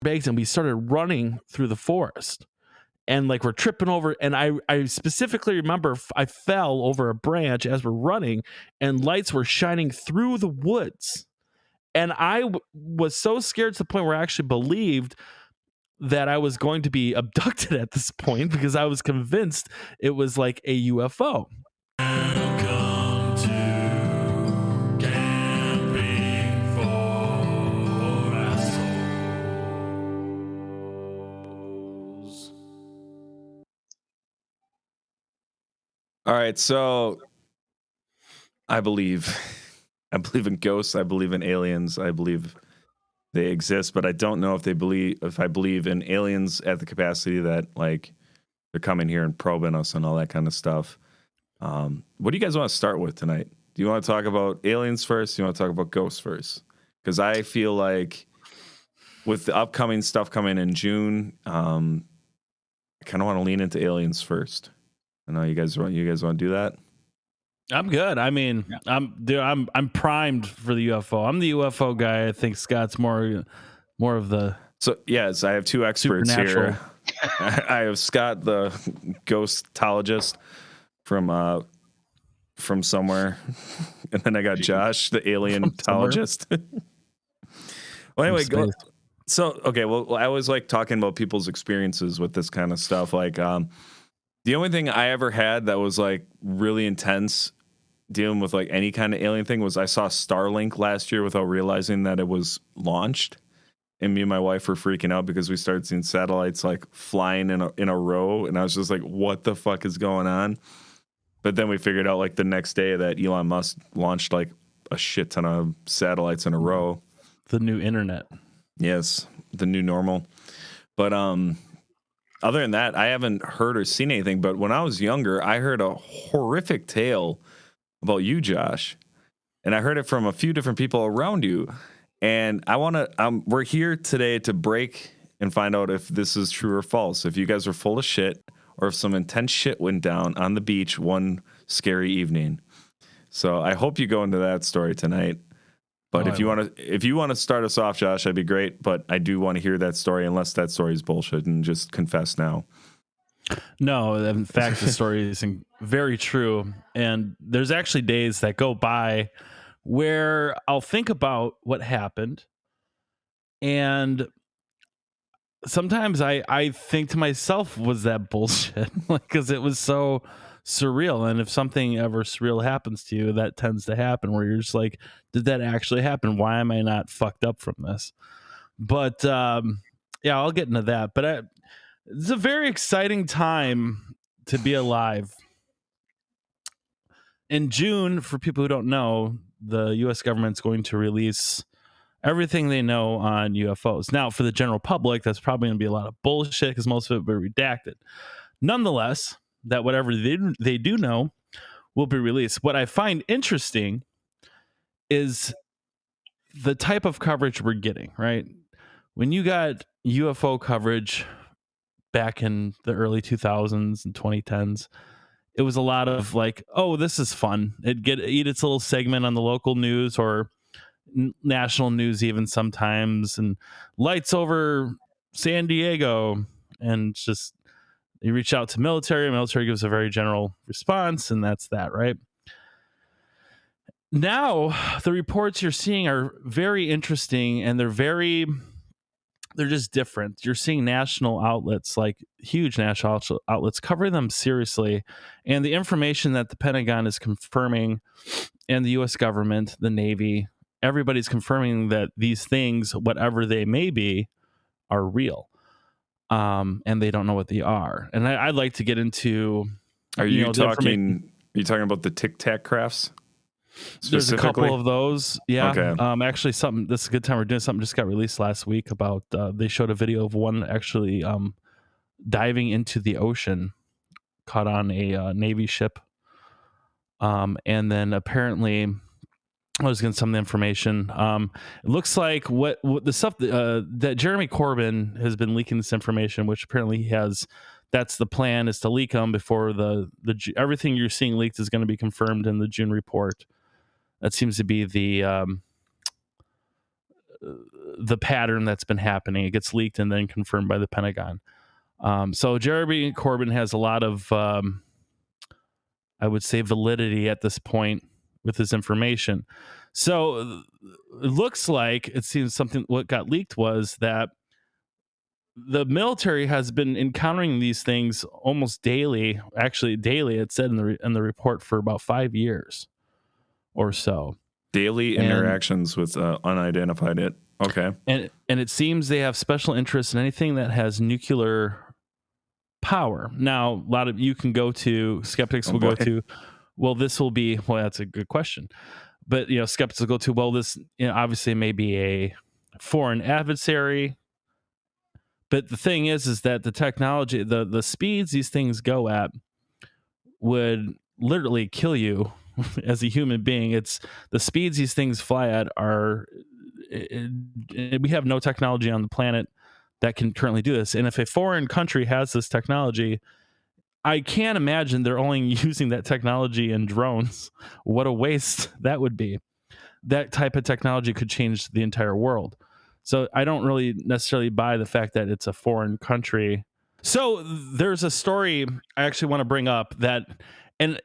bags and we started running through the forest. And like we're tripping over, and I specifically remember I fell over a branch as we're running, and lights were shining through the woods. And I was so scared to the point where I actually believed that I was going to be abducted at this point because I was convinced it was like a UFO. Welcome to Camping for Assholes. All right, so I believe in ghosts. I believe in aliens. I believe they exist, but I don't know if I believe in aliens at the capacity that like they're coming here and probing us and all that kind of stuff. What do you guys want to start with tonight? Do you want to talk about aliens first? Do you want to talk about ghosts first? Because I feel like with the upcoming stuff coming in June, I kind of want to lean into aliens first. I know you guys want to do that. I'm good. I mean, I'm primed for the UFO. I'm the UFO guy. I think Scott's more of the. So yes, I have two experts here. I have Scott, the ghostologist from somewhere, and then I got Josh, the alientologist. Well, anyway, well, I always like talking about people's experiences with this kind of stuff. Like, the only thing I ever had that was like really intense dealing with like any kind of alien thing was I saw Starlink last year without realizing that it was launched. And me and my wife were freaking out because we started seeing satellites like flying in a row. And I was just like, what the fuck is going on? But then we figured out like the next day that Elon Musk launched like a shit ton of satellites in a row. The new internet. Yes, the new normal. But other than that, I haven't heard or seen anything. But when I was younger, I heard a horrific tale about you, Josh. And I heard it from a few different people around you. And we're here today to break and find out if this is true or false. If you guys are full of shit or if some intense shit went down on the beach one scary evening. So I hope you go into that story tonight. But if you want to start us off, Josh, that'd be great. But I do want to hear that story, unless that story is bullshit, and just confess now. No, in fact, the story is very true. And there's actually days that go by where I'll think about what happened. And sometimes I think to myself, was that bullshit? Because it was so surreal. And if something ever surreal happens to you, that tends to happen where you're just like, did that actually happen? Why am I not fucked up from this? But yeah, I'll get into that. But it's a very exciting time to be alive. In June, for people who don't know, the U.S. government's going to release everything they know on UFOs. Now, for the general public, that's probably going to be a lot of bullshit because most of it will be redacted. Nonetheless, that whatever they do know will be released. What I find interesting is the type of coverage we're getting, right? When you got UFO coverage back in the early 2000s and 2010s, it was a lot of like, oh, this is fun. It'd eat its little segment on the local news or national news even sometimes, and lights over San Diego, and just you reach out to military gives a very general response, and that's that, right? Now the reports you're seeing are very interesting, and they're just different. You're seeing national outlets, like huge national outlets, cover them seriously. And the information that the Pentagon is confirming, and the U.S. government, the Navy, everybody's confirming that these things, whatever they may be, are real. And they don't know what they are. And I'd like to get into... Are you talking about the Tic Tac crafts? There's a couple of those. Yeah. Okay. Actually, this is a good time. We're doing something just got released last week about, they showed a video of one actually diving into the ocean, caught on a Navy ship. And then apparently, I was getting some of the information. It looks like what the stuff that Jeremy Corbyn has been leaking this information, which apparently he has. That's the plan, is to leak them before the everything you're seeing leaked is going to be confirmed in the June report. That seems to be the the pattern that's been happening. It gets leaked and then confirmed by the Pentagon. So Jeremy Corbyn has a lot of, I would say, validity at this point with his information. So it looks like, it seems something what got leaked was that the military has been encountering these things almost daily. Actually, daily, it said in the report, for about 5 years or so. Daily interactions with unidentified it. Okay. And it seems they have special interest in anything that has nuclear power. Now, a lot of you can go to skeptics will go to, well, this will be, well, that's a good question. But, skeptics will go to, well, this, obviously may be a foreign adversary. But the thing is that the technology, the speeds these things go at would literally kill you as a human being. It's the speeds these things fly at we have no technology on the planet that can currently do this. And if a foreign country has this technology, I can't imagine they're only using that technology in drones. What a waste that would be. That type of technology could change the entire world. So I don't really necessarily buy the fact that it's a foreign country. So there's a story I actually want to bring up that, and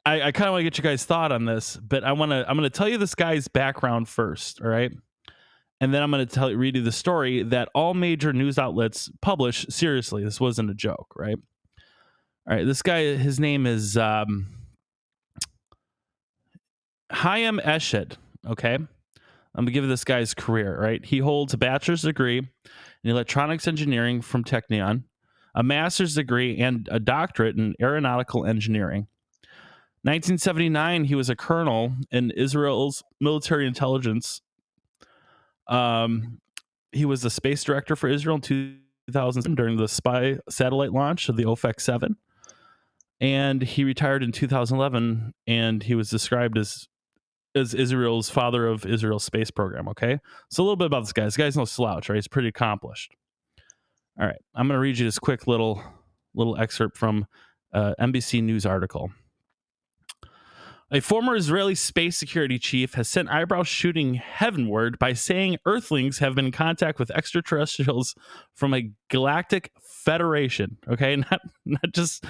I kind of want to get you guys' thought on this, but I'm going to tell you this guy's background first, all right? And then I'm going to read you the story that all major news outlets publish. Seriously, this wasn't a joke, right? All right, this guy, his name is Hayam Eshed, okay? I'm going to give this guy's career, right? He holds a bachelor's degree in electronics engineering from Technion, a master's degree, and a doctorate in aeronautical engineering. 1979, he was a colonel in Israel's military intelligence. He was the space director for Israel in 2000 during the spy satellite launch of the OFEC 7. And he retired in 2011, and he was described as Israel's father of Israel's space program, okay? So a little bit about this guy. This guy's no slouch, right? He's pretty accomplished. All right, I'm going to read you this quick little excerpt from NBC News article. A former Israeli space security chief has sent eyebrows shooting heavenward by saying Earthlings have been in contact with extraterrestrials from a galactic federation, okay? Not just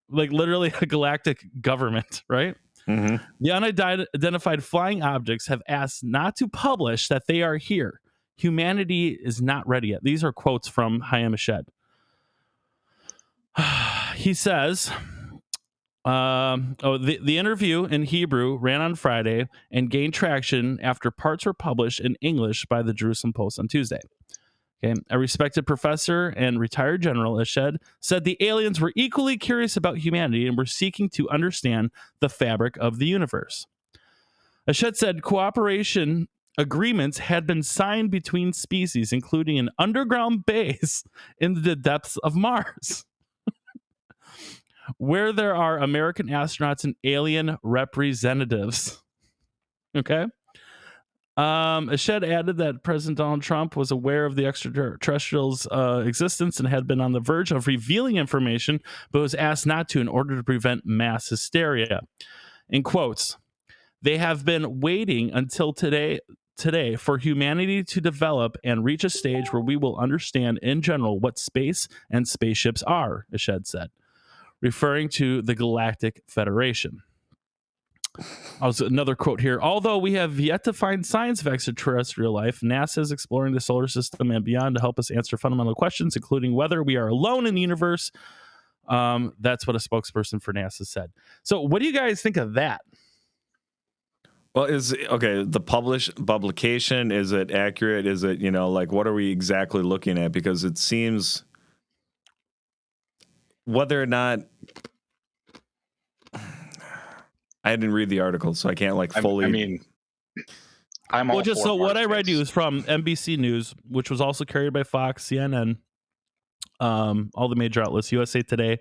like literally a galactic government, right? Mm-hmm. The unidentified flying objects have asked not to publish that they are here. Humanity is not ready yet. These are quotes from Hayam Eshed. He says, the interview in Hebrew ran on Friday and gained traction after parts were published in English by the Jerusalem Post on Tuesday. Okay. A respected professor and retired general, Eshed, said the aliens were equally curious about humanity and were seeking to understand the fabric of the universe. Eshed said cooperation agreements had been signed between species, including an underground base in the depths of Mars, where there are American astronauts and alien representatives. Okay. Eshed added that President Donald Trump was aware of the extraterrestrials' existence and had been on the verge of revealing information, but was asked not to in order to prevent mass hysteria. In quotes, they have been waiting until today for humanity to develop and reach a stage where we will understand in general what space and spaceships are, Eshed said, referring to the Galactic Federation. Also, another quote here. Although we have yet to find signs of extraterrestrial life, NASA is exploring the solar system and beyond to help us answer fundamental questions, including whether we are alone in the universe. That's what a spokesperson for NASA said. So what do you guys think of that? Well, the publication, is it accurate? Is it, like, what are we exactly looking at? Because it seems whether or not, I didn't read the article, so I can't fully. I'm all just so what I read you is from NBC News, which was also carried by Fox, CNN, all the major outlets, USA Today,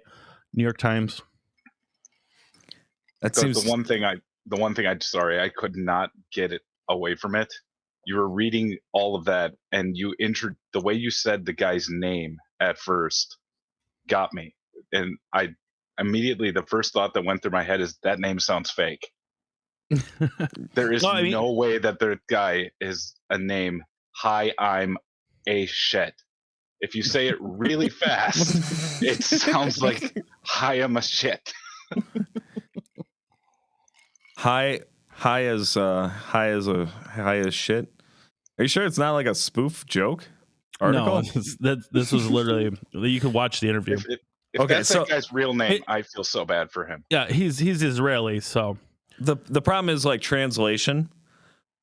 New York Times. That seems the one thing I could not get it away from it. You were reading all of that, and the way you said the guy's name at first got me, and I immediately, the first thought that went through my head is that name sounds fake. There is no way that the guy is a name "Hi, I'm a shit." If you say it really fast, it sounds like "Hi, I'm a shit." High as shit. Are you sure it's not like a spoof joke article? No, this was literally. You could watch the interview. If Okay, that's so- that guy's real name, I feel so bad for him. Yeah, he's Israeli, so The problem is like translation.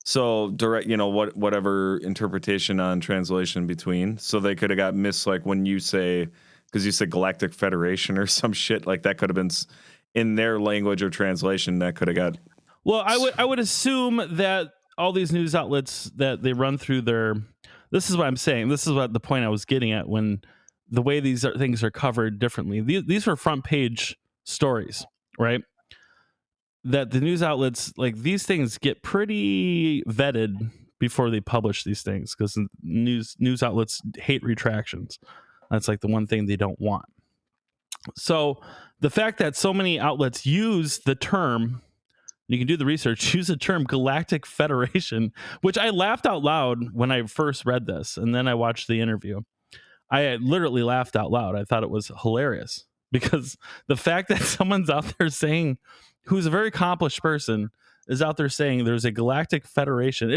So direct, whatever interpretation on translation between. So they could have got missed, like when you say, because you said Galactic Federation or some shit, like that could have been in their language or translation. That could have got. Well, I would assume that all these news outlets that they run through their. This is what I'm saying. This is what the point I was getting at when the way these things are covered differently. These were front page stories, right? That the news outlets, like, these things get pretty vetted before they publish these things, because news outlets hate retractions. That's like the one thing they don't want. So the fact that so many outlets use the term, you can do the research, use the term Galactic Federation, which I laughed out loud when I first read this, and then I watched the interview. I literally laughed out loud. I thought it was hilarious, because the fact that someone's out there saying, who's a very accomplished person, is out there saying there's a Galactic Federation.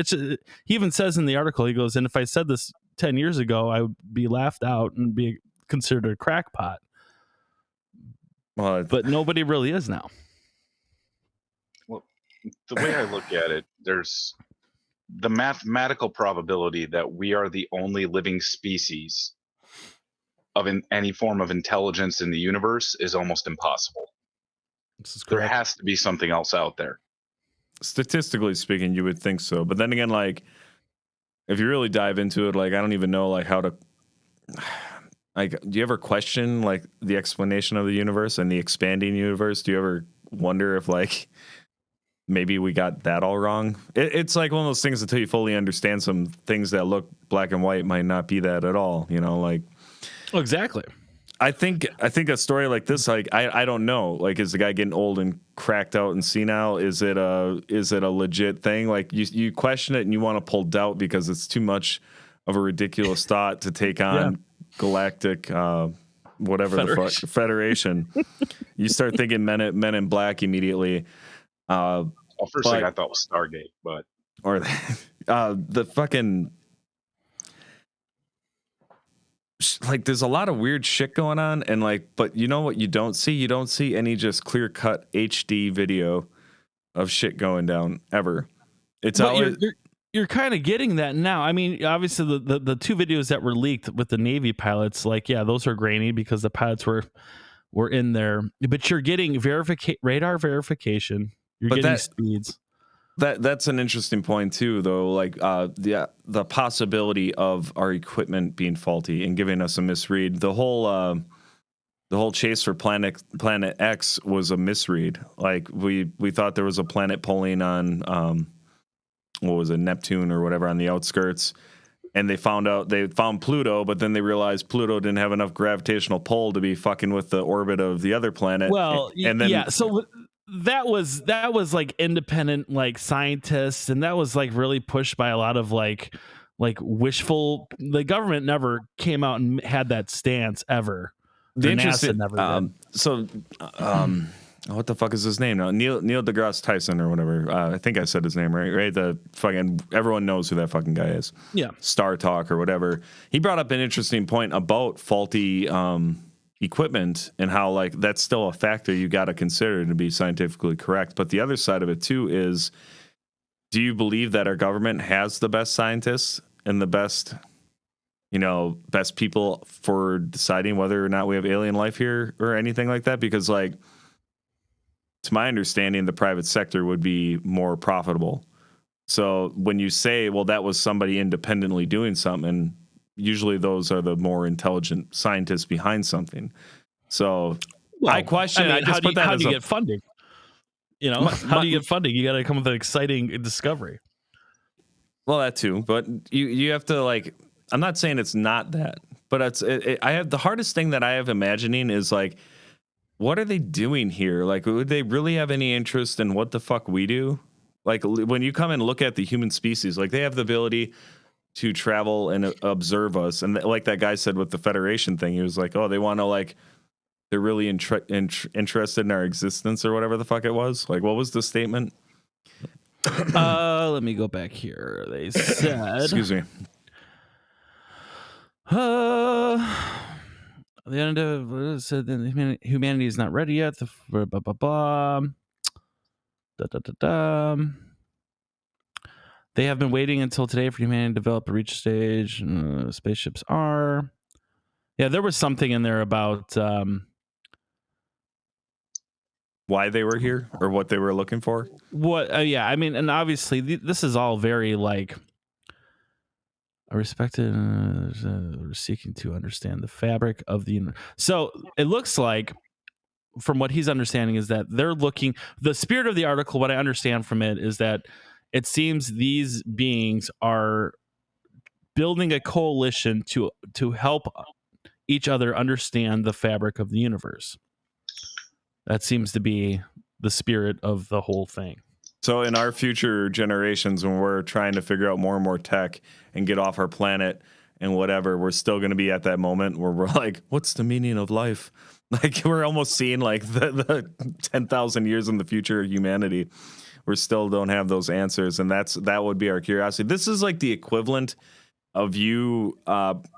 He even says in the article, he goes, and if I said this 10 years ago, I would be laughed out and be considered a crackpot. Well, But nobody really is now. Well, the way I look at it, there's the mathematical probability that we are the only living species of any form of intelligence in the universe is almost impossible. This is There correct. has to be something else out there. Statistically speaking, you would think so. But then again, like, if you really dive into it, like, I don't even know, like, how to. Like, do you ever question, like, the explanation of the universe and the expanding universe? Do you ever wonder if, like, maybe we got that all wrong? It's like one of those things, until you fully understand some things that look black and white might not be that at all, like. Oh, exactly. I think a story like this, like, I don't know, like, is the guy getting old and cracked out and senile? Is it a legit thing? Like, you question it and you want to pull doubt because it's too much of a ridiculous thought to take on. Galactic whatever Federation. The fuck Federation. You start thinking men in black immediately. Well, first thing I thought was Stargate, but or the fucking, like, there's a lot of weird shit going on, and like, but you know what you don't see? You don't see any just clear cut HD video of shit going down ever. It's but always. You're kind of getting that now. I mean, obviously the two videos that were leaked with the Navy pilots, like, yeah, those are grainy because the pilots were in there. But you're getting radar verification. You're getting speeds. That's an interesting point too, though. Like, the possibility of our equipment being faulty and giving us a misread. The whole chase for Planet X was a misread. Like, we thought there was a planet pulling on. What was it, Neptune or whatever on the outskirts, and they found Pluto, but then they realized Pluto didn't have enough gravitational pull to be fucking with the orbit of the other planet. Well, and then, yeah, so that was like independent, like, scientists, and that was like really pushed by a lot of like wishful. The government never came out and had that stance ever. The interesting, what the fuck is his name now? Neil deGrasse Tyson or whatever. I think I said his name right. The fucking, everyone knows who that fucking guy is. Yeah. Star Talk or whatever. He brought up an interesting point about faulty equipment and how, like, that's still a factor you got to consider to be scientifically correct. But the other side of it too is, do you believe that our government has the best scientists and the best people for deciding whether or not we have alien life here or anything like that? Because, like, to my understanding, the private sector would be more profitable. So when you say, well, that was somebody independently doing something, usually those are the more intelligent scientists behind something. So I question. I mean, how do you get funding? How do you get funding? You got to come with an exciting discovery. Well, that too, but you have to, like. I'm not saying it's not that, but I have the hardest thing that I have imagining is, like, what are they doing here? Like, would they really have any interest in what the fuck we do? Like, when you come and look at the human species, like, they have the ability to travel and observe us. And like that guy said with the Federation thing, he was like, oh, they want to like, they're really interested in our existence or whatever the fuck it was. Like, what was the statement? Let me go back here. They said, excuse me. The end of said that humanity is not ready yet. Blah, blah, blah, blah. Da, da, da, da. They have been waiting until today for humanity to develop a reach stage. Spaceships are. Yeah, there was something in there about why they were here or what they were looking for. What? Yeah, I mean, and obviously this is all very like a respected seeking to understand the fabric of the universe. So it looks like, from what he's understanding, is that they're looking. The spirit of the article, what I understand from it, is that it seems these beings are building a coalition to help each other understand the fabric of the universe. That seems to be the spirit of the whole thing. So in our future generations, when we're trying to figure out more and more tech and get off our planet and whatever, we're still going to be at that moment where we're like, what's the meaning of life? Like, we're almost seeing like the 10,000 years in the future of humanity. We still don't have those answers. And that would be our curiosity. This is like the equivalent of you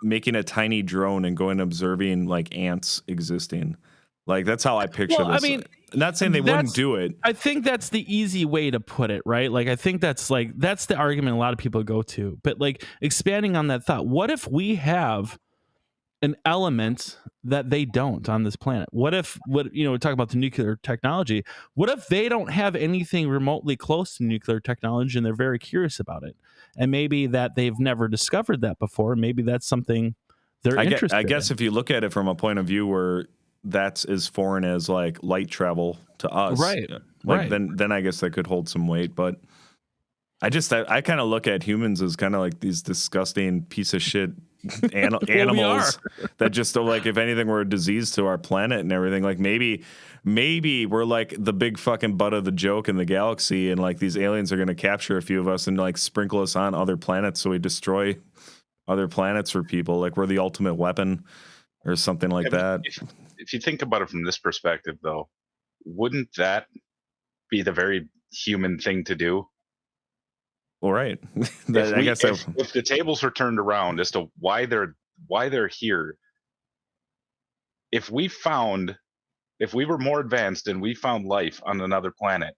making a tiny drone and going observing like ants existing. Like, that's how I picture this. I mean, not saying they wouldn't do it. I think that's the easy way to put it, right? Like, I think that's the argument a lot of people go to. But like, expanding on that thought, what if we have an element that they don't on this planet? What if, we talk about the nuclear technology. What if they don't have anything remotely close to nuclear technology and they're very curious about it? And maybe that they've never discovered that before. Maybe that's something they're interested in. I guess if you look at it from a point of view where that's as foreign as like light travel to us, right? Like, then I guess that could hold some weight. But I kind of look at humans as kind of like these disgusting piece of shit animals that just like, if anything, were a disease to our planet and everything. Like, maybe we're like the big fucking butt of the joke in the galaxy, and like these aliens are going to capture a few of us and like sprinkle us on other planets so we destroy other planets for people. Like, we're the ultimate weapon or something like that. If you think about it from this perspective, though, wouldn't that be the very human thing to do? All right. If the tables were turned around as to why they're here, if we were more advanced and we found life on another planet,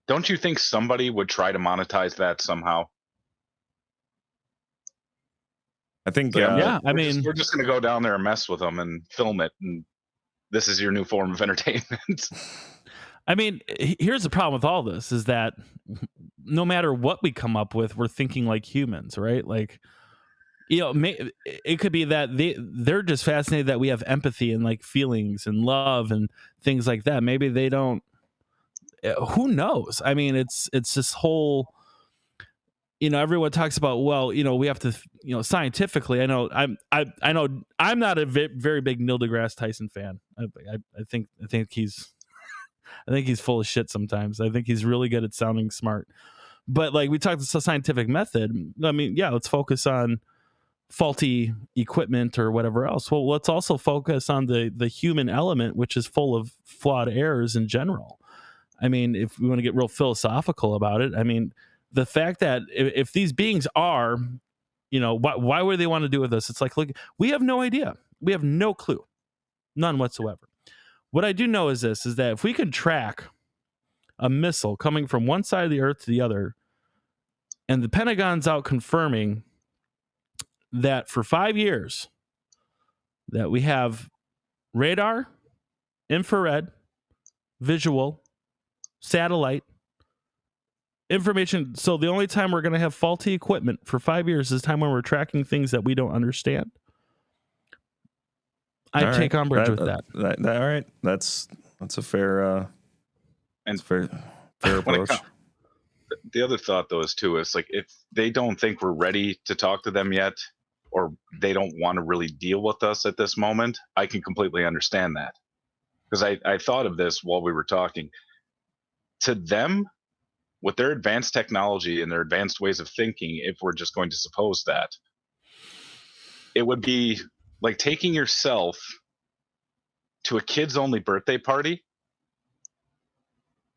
don't you think somebody would try to monetize that somehow? I think, I mean, we're just going to go down there and mess with them and film it, and this is your new form of entertainment. I mean, here's the problem with all this is that no matter what we come up with, we're thinking like humans, right? Like, it could be that they're just fascinated that we have empathy and like feelings and love and things like that. Maybe they don't. Who knows? I mean, it's this whole. Everyone talks about, well, we have to, scientifically. I know I'm not a very big Neil deGrasse Tyson fan. I think he's full of shit sometimes. I think he's really good at sounding smart. But like, we talked the scientific method. I mean, yeah, let's focus on faulty equipment or whatever else. Well, let's also focus on the human element, which is full of flawed errors in general. I mean, if we want to get real philosophical about it, I mean, the fact that if these beings are, why would they want to do with us? It's like, look, we have no idea. We have no clue. None whatsoever. What I do know is this, is that if we could track a missile coming from one side of the earth to the other, and the Pentagon's out confirming that for 5 years that we have radar, infrared, visual, satellite, information. So the only time we're going to have faulty equipment for 5 years is time when we're tracking things that we don't understand. I take umbrage with that. All right, that's a fair fair approach. The other thought, though, is like, if they don't think we're ready to talk to them yet, or they don't want to really deal with us at this moment, I can completely understand that. Because I thought of this while we were talking. To them, with their advanced technology and their advanced ways of thinking, if we're just going to suppose that, it would be like taking yourself to a kids only birthday party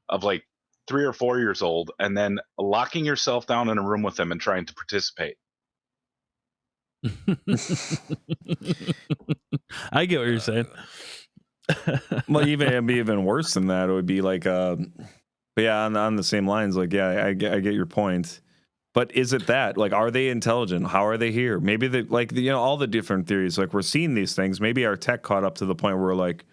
of like 3 or 4 years old and then locking yourself down in a room with them and trying to participate. I get what you're saying. Well, it'd be even worse than that. It would be like, but yeah, on the same lines. Like, yeah, I get your point. But is it that? Like, are they intelligent? How are they here? Maybe they like all the different theories. Like, we're seeing these things. Maybe our tech caught up to the point where like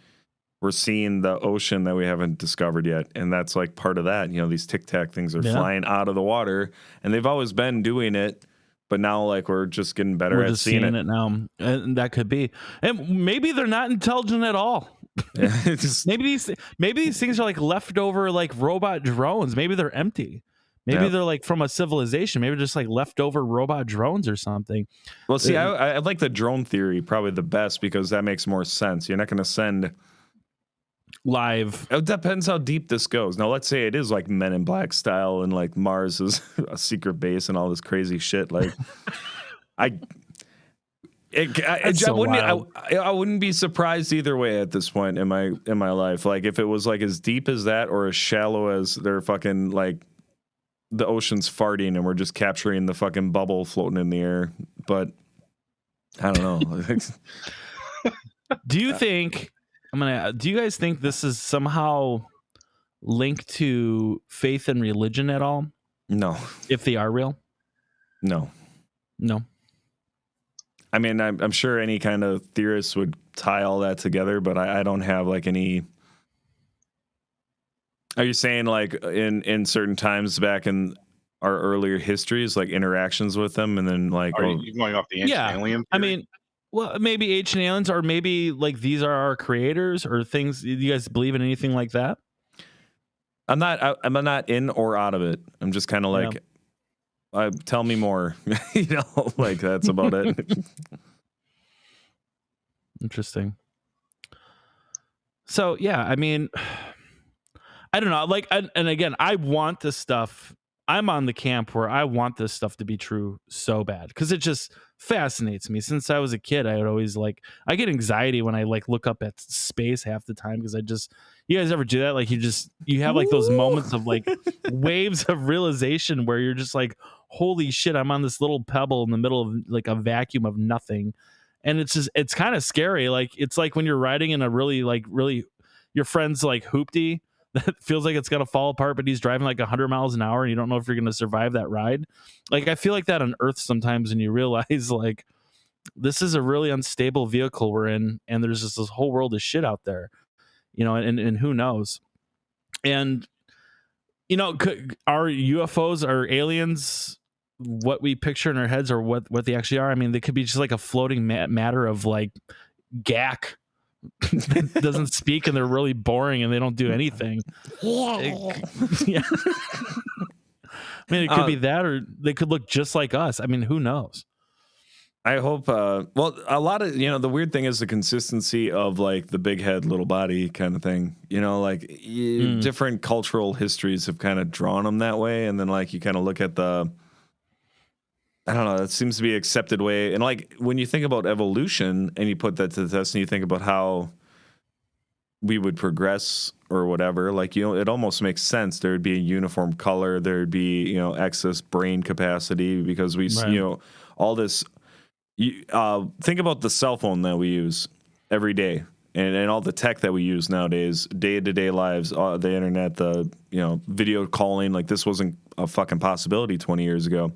we're seeing the ocean that we haven't discovered yet, and that's like part of that. These Tic Tac things are flying out of the water, and they've always been doing it. But now, like, we're just getting better at seeing it now, and that could be. And maybe they're not intelligent at all. maybe these things are like leftover, like robot drones. Maybe they're empty. Maybe they're like from a civilization. Maybe just like leftover robot drones or something. Well, see, I like the drone theory probably the best because that makes more sense. You're not going to send live. It depends how deep this goes. Now, let's say it is like Men in Black style and like Mars is a secret base and all this crazy shit. Like, I wouldn't be surprised either way at this point in my life. Like, if it was like as deep as that or as shallow as they're fucking like the ocean's farting and we're just capturing the fucking bubble floating in the air. But I don't know. Do you think? Do you guys think this is somehow linked to faith and religion at all? No. If they are real? No. I mean, I'm sure any kind of theorist would tie all that together, but I don't have like any. Are you saying like in certain times back in our earlier histories, like interactions with them, and then like? Are you going off the ancient alien theory? I mean, well, maybe ancient aliens, or maybe like these are our creators, or things. Do you guys believe in anything like that? I'm not in or out of it. I'm just kind of like, tell me more. Like that's about it. Interesting. So yeah, I mean, I don't know. Like, and again, I want this stuff. I'm on the camp where I want this stuff to be true so bad because it just fascinates me. Since I was a kid, I would always I get anxiety when I like look up at space half the time because you guys ever do that? Like you have like those moments of like waves of realization where you're just like, holy shit, I'm on this little pebble in the middle of like a vacuum of nothing. And it's kind of scary. Like, it's like when you're riding in a really your friend's like hoopty that feels like it's going to fall apart, but he's driving like 100 miles an hour and you don't know if you're going to survive that ride. Like, I feel like that on Earth sometimes, and you realize like this is a really unstable vehicle we're in, and there's just this whole world of shit out there, and who knows. And are UFOs or aliens what we picture in our heads, or what they actually are? I mean, they could be just like a floating matter of like gack that doesn't speak, and they're really boring and they don't do anything. Yeah. I mean, it could be that, or they could look just like us. I mean, who knows? I hope. Well, a lot of the weird thing is the consistency of like the big head, little body kind of thing. Different cultural histories have kind of drawn them that way, and then like you kind of look at the. I don't know. That seems to be an accepted way. And like when you think about evolution and you put that to the test and you think about how we would progress or whatever, like, it almost makes sense. There would be a uniform color. There'd be, excess brain capacity because we, all this. Think about the cell phone that we use every day and all the tech that we use nowadays, day-to-day lives, the internet, the, video calling. Like, this wasn't a fucking possibility 20 years ago.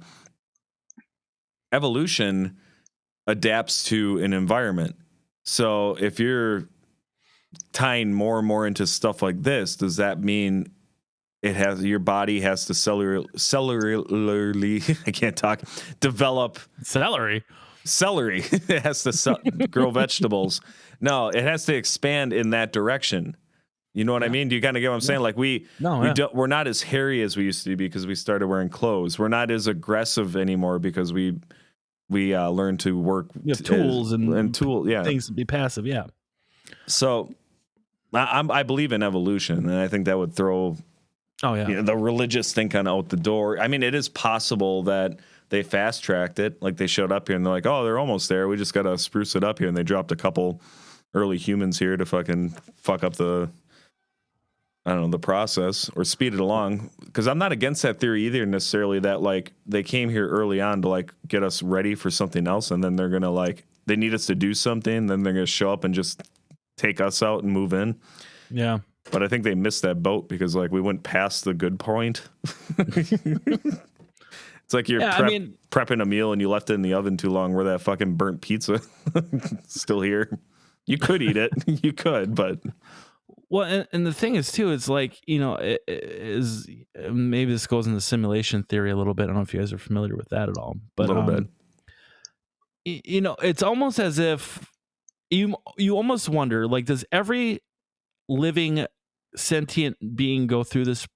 Evolution adapts to an environment. So if you're tying more and more into stuff like this, does that mean your body has to cellularly I can't talk, develop celery. It has to grow vegetables. No, it has to expand in that direction. You know what I mean? Do you kind of get what I'm saying? Like we're not as hairy as we used to be because we started wearing clothes. We're not as aggressive anymore because we learned to work tools and things to be passive. Yeah. So I believe in evolution, and I think that would throw Oh yeah. The religious thing kind of out the door. I mean, it is possible that they fast tracked it. Like they showed up here and they're like, oh, they're almost there. We just got to spruce it up here. And they dropped a couple early humans here to fucking fuck up the process or speed it along. Because I'm not against that theory either necessarily, that like they came here early on to like get us ready for something else. And then they're going to like, they need us to do something. Then they're going to show up and just take us out and move in. Yeah. But I think they missed that boat because like we went past the good point. It's like you're prepping a meal and you left it in the oven too long, where that fucking burnt pizza still here. You could eat it. You could, but well, and the thing is too, it's like, it is, maybe this goes into simulation theory a little bit. I don't know if you guys are familiar with that at all, but a little bit. It's almost as if you almost wonder, like, does every living sentient being go through this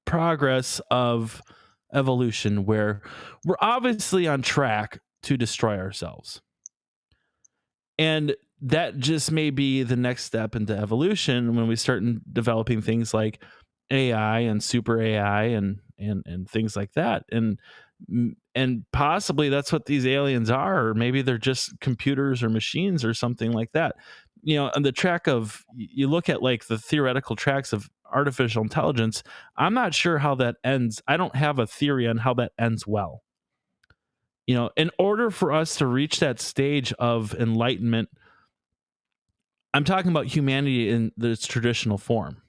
progress of evolution where we're obviously on track to destroy ourselves, and that just may be the next step into evolution when we start developing things like AI and super AI and things like that, and possibly that's what these aliens are, or maybe they're just computers or machines or something like that. On the track of, you look at like the theoretical tracks of artificial intelligence, I'm not sure how that ends. I don't have a theory on how that ends well. In order for us to reach that stage of enlightenment, I'm talking about humanity in its traditional form.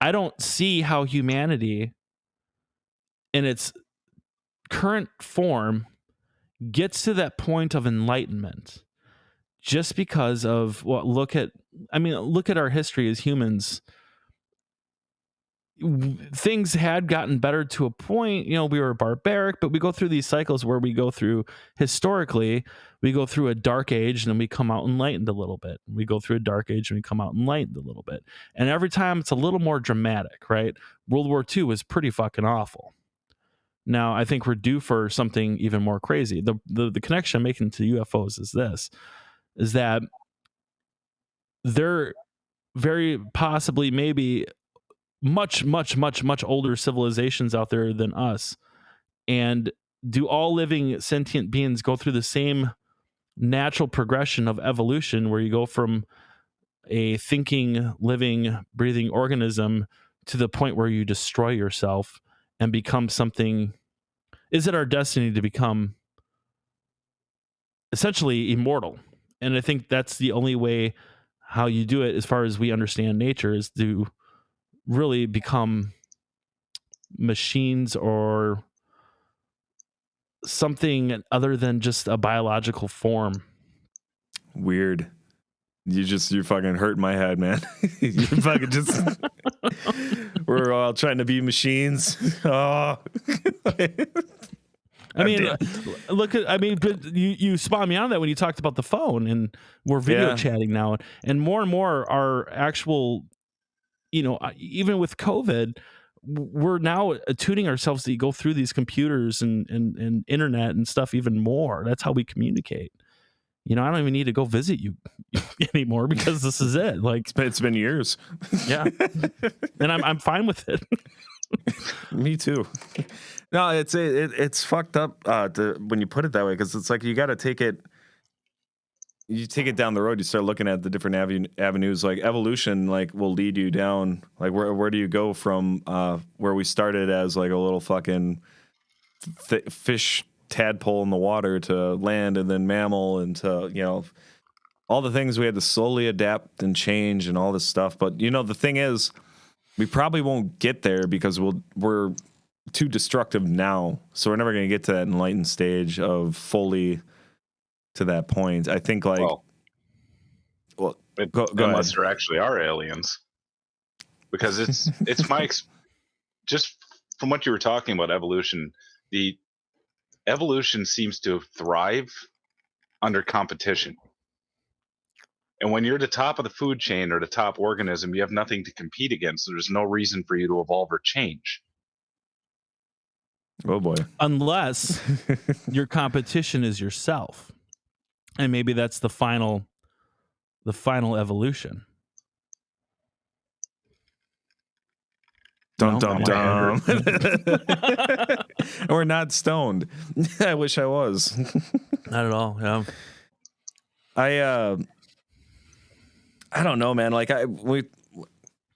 I don't see how humanity in its current form gets to that point of enlightenment just because of look at our history as humans. Things had gotten better to a point. We were barbaric, but we go through these cycles where we go through, historically, we go through a dark age and then we come out enlightened a little bit. We go through a dark age and we come out enlightened a little bit. And every time it's a little more dramatic, right? World War II was pretty fucking awful. Now, I think we're due for something even more crazy. The connection I'm making to UFOs is that they're very possibly, maybe much, much, much, much older civilizations out there than us. And do all living sentient beings go through the same natural progression of evolution, where you go from a thinking, living, breathing organism to the point where you destroy yourself and become something? Is it our destiny to become essentially immortal? And I think that's the only way how you do it, as far as we understand nature, is to really become machines or something other than just a biological form. Weird. You're fucking hurting my head, man. You fucking just we're all trying to be machines. Oh. But you spawned me on that when you talked about the phone, and we're video chatting now, and more are actual, even with COVID, we're now attuning ourselves to go through these computers and internet and stuff even more. That's how we communicate. I don't even need to go visit you anymore, because this is it. Like, it's been years. Yeah. And I'm fine with it. Me too. No, it's fucked up when you put it that way, because it's like you got to take it. You take it down the road. You start looking at the different avenues. Like evolution, like will lead you down. Like where do you go from where we started as like a little fucking fish tadpole in the water to land, and then mammal, and to all the things we had to slowly adapt and change and all this stuff. But the thing is, we probably won't get there because we're too destructive now. So we're never going to get to that enlightened stage of fully to that point. I think like, go unless ahead. there actually are aliens, because it's just from what you were talking about evolution, the evolution seems to thrive under competition. And when you're the top of the food chain or the top organism, you have nothing to compete against. So there's no reason for you to evolve or change. Oh boy. Unless your competition is yourself. And maybe that's the final evolution. Dum No? dum dum. We're not stoned. I wish I was. Not at all. Yeah. I don't know, man. Like we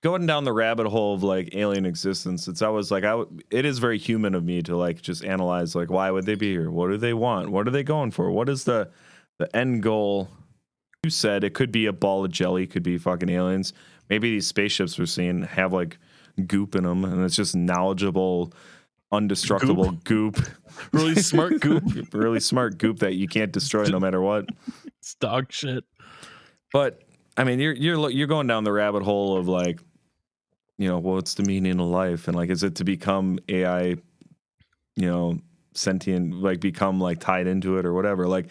going down the rabbit hole of like alien existence. It's always like it is very human of me to like just analyze like why would they be here? What do they want? What are they going for? What is the end goal? You said it could be a ball of jelly, could be fucking aliens. Maybe these spaceships we're seeing have like goop in them, and it's just knowledgeable, indestructible goop. Really smart goop. Really smart goop that you can't destroy no matter what. It's dog shit. But I mean, you're going down the rabbit hole of like, you know, what's the meaning of life, and like, is it to become AI, you know, sentient, like become like tied into it or whatever? Like,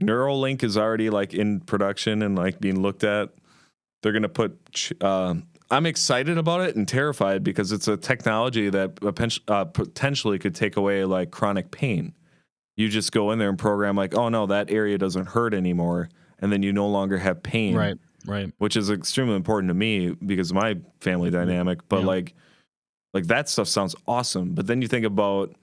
Neuralink is already like in production and like being looked at. They're gonna put. I'm excited about it and terrified because it's a technology that potentially could take away like chronic pain. You just go in there and program like, oh no, that area doesn't hurt anymore, and then you no longer have pain. Right. Which is extremely important to me because of my family dynamic. But like that stuff sounds awesome. But then you think about,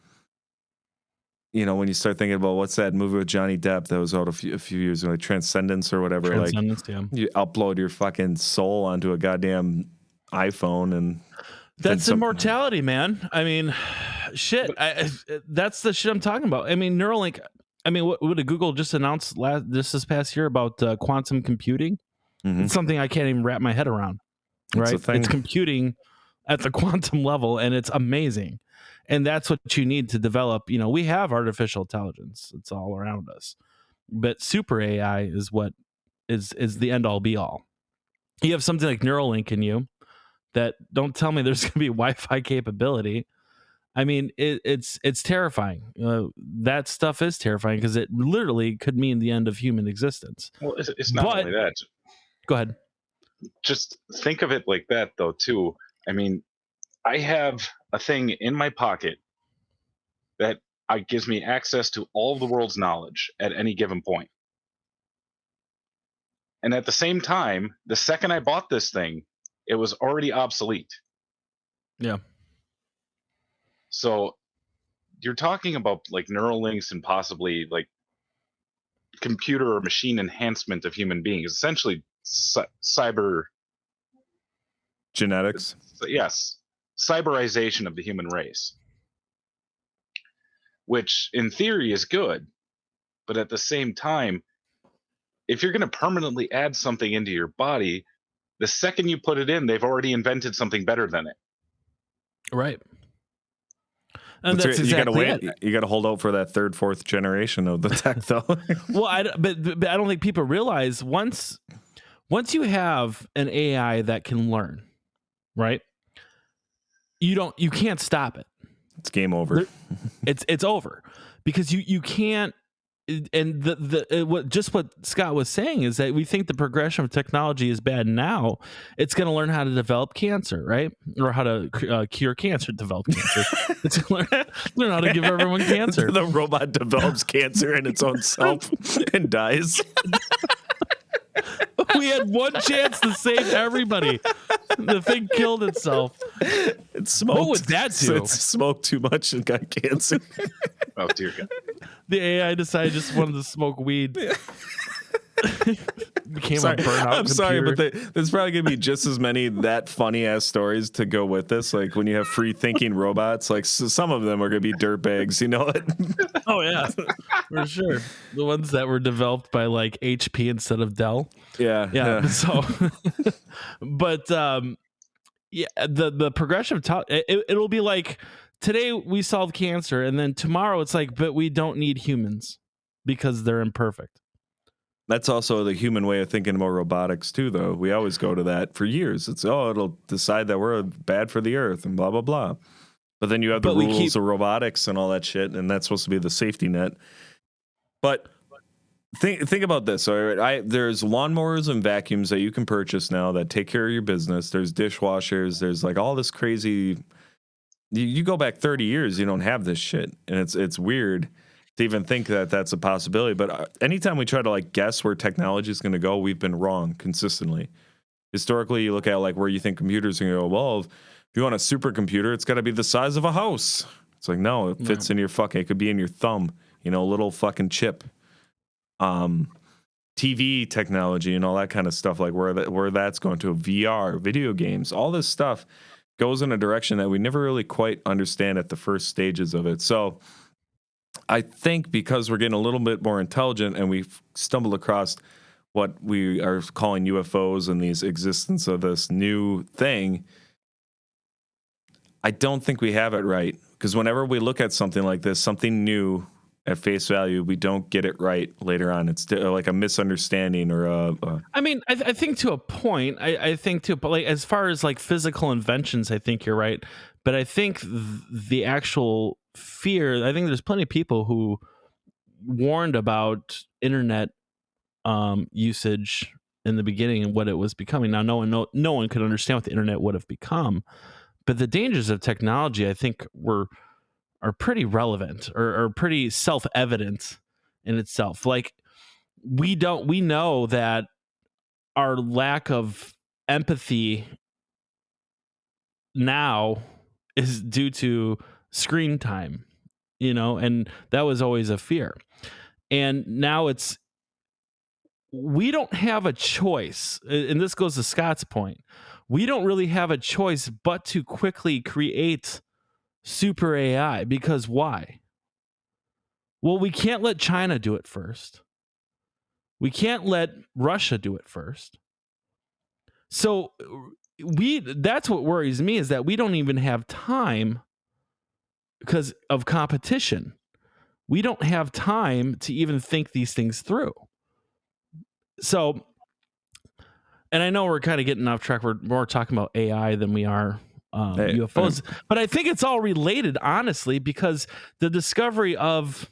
you know, when you start thinking about what's that movie with Johnny Depp that was out a few years ago, like Transcendence or whatever. Transcendence, like you upload your fucking soul onto a goddamn iPhone and that's immortality, man. I mean, shit. That's the shit I'm talking about. I mean, Neuralink. I mean, what did Google just announce this past year about quantum computing? Mm-hmm. It's something I can't even wrap my head around. Right? It's computing at the quantum level, and it's amazing. And that's what you need to develop. You know, we have artificial intelligence. It's all around us. But super AI is what is the end all be all. You have something like Neuralink in you that don't tell me there's going to be Wi-Fi capability. I mean, it's terrifying. That stuff is terrifying because it literally could mean the end of human existence. Well, it's not only that. Go ahead. Just think of it like that, though, too. I mean, I have a thing in my pocket that gives me access to all of the world's knowledge at any given point. And at the same time, the second I bought this thing, it was already obsolete. Yeah. So you're talking about like neural links and possibly like computer or machine enhancement of human beings, essentially cyber genetics. Yes. Cyberization of the human race, which in theory is good. But at the same time, if you're going to permanently add something into your body, the second you put it in, they've already invented something better than it. Right. And that's exactly you gotta wait. You got to hold out for that third, fourth generation of the tech, though. Well, but I don't think people realize once you have an AI that can learn, right? You can't stop it. It's game over. It's over because you can't. And what Scott was saying is that we think the progression of technology is bad now. It's going to learn how to develop cancer, right? Or how to cure cancer, develop cancer. It's going to learn how to give everyone cancer. The robot develops cancer in its own self and dies. We had one chance to save everybody. The thing killed itself. It smoked. What would that do? It smoked too much and got cancer. Oh, dear God. The AI decided just wanted to smoke weed. Became a burnout I'm sorry, but there's probably going to be just as many that funny ass stories to go with this. Like when you have free thinking robots, like some of them are going to be dirtbags, you know it? Oh, yeah, for sure. The ones that were developed by like HP instead of Dell. Yeah. So, but yeah, the progression of it'll be like today we solve cancer, and then tomorrow it's like, but we don't need humans because they're imperfect. That's also the human way of thinking about robotics too, though. We always go to that for years. It's it'll decide that we're bad for the earth and blah blah blah. But then you have the rules of robotics and all that shit, and that's supposed to be the safety net. But think about this. All right, there's lawnmowers and vacuums that you can purchase now that take care of your business. There's dishwashers. There's like all this crazy. You go back 30 years, you don't have this shit, and it's weird to even think that that's a possibility. But anytime we try to like guess where technology is going to go, we've been wrong consistently. historically, you look at like where you think computers are going to go. Well, if you want a supercomputer, it's got to be the size of a house. It's like, no, it fits in your fucking, it could be in your thumb, you know, a little fucking chip. TV technology and all that kind of stuff, like where that's going to, VR, video games, all this stuff goes in a direction that we never really quite understand at the first stages of it. So I think because we're getting a little bit more intelligent and we've stumbled across what we are calling UFOs and these existence of this new thing, I don't think we have it right. Because whenever we look at something like this, something new at face value, we don't get it right later on. It's like a misunderstanding or I mean, I think to a point, I think too, but like as far as like physical inventions, I think you're right. But I think the actual fear, I think there's plenty of people who warned about internet usage in the beginning and what it was becoming. Now, no one could understand what the internet would have become, but the dangers of technology, I think, are pretty relevant or pretty self-evident in itself. Like we know that our lack of empathy now is due to screen time, you know, and that was always a fear. And now we don't have a choice. And this goes to Scott's point. We don't really have a choice but to quickly create super AI, because why? Well, we can't let China do it first. We can't let Russia do it first. So that's what worries me, is that we don't even have time because of competition. We don't have time to even think these things through. So, and I know we're kind of getting off track. We're more talking about AI than we are UFOs, but I think it's all related, honestly, because the discovery of,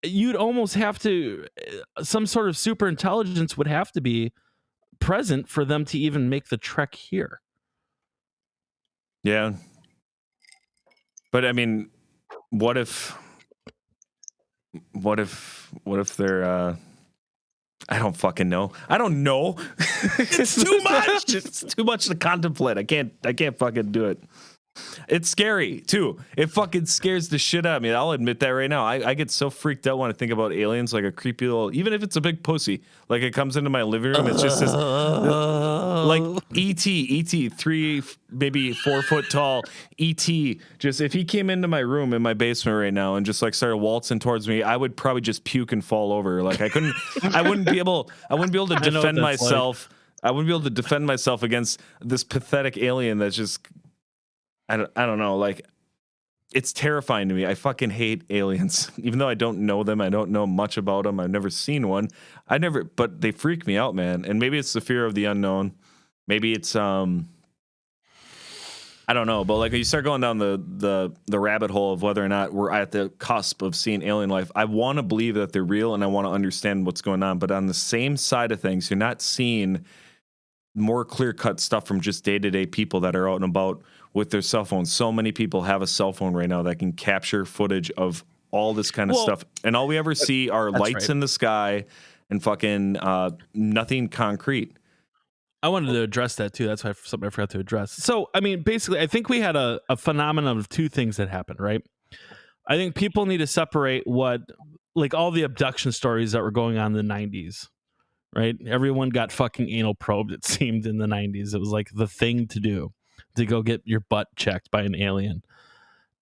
you'd almost have to, some sort of super intelligence would have to be present for them to even make the trek here. Yeah. But I mean, what if they're I don't fucking know. I don't know. It's too much. It's too much to contemplate. I can't fucking do it. It's scary too. It fucking scares the shit out of me. I'll admit that right now. I get so freaked out when I think about aliens, like a creepy little, even if it's a big pussy, like it comes into my living room. It's just this, like ET, 3, maybe 4 foot tall ET. Just if he came into my room in my basement right now and just like started waltzing towards me, I would probably just puke and fall over. Like I wouldn't be able to defend myself. Like. I wouldn't be able to defend myself against this pathetic alien that's just. I don't know, like, it's terrifying to me. I fucking hate aliens. Even though I don't know them, I don't know much about them, I've never seen one. But they freak me out, man. And maybe it's the fear of the unknown. Maybe it's I don't know, but like you start going down the rabbit hole of whether or not we're at the cusp of seeing alien life. I want to believe that they're real and I want to understand what's going on, but on the same side of things, you're not seeing more clear-cut stuff from just day-to-day people that are out and about with their cell phones. So many people have a cell phone right now that can capture footage of all this kind of stuff. And all we ever see are lights in the sky and fucking nothing concrete. I wanted to address that too. That's something I forgot to address. So, I mean, basically, I think we had a phenomenon of two things that happened, right? I think people need to separate like all the abduction stories that were going on in the 90s. Right? Everyone got fucking anal probed, it seemed, in the 90s. It was like the thing to do, to go get your butt checked by an alien.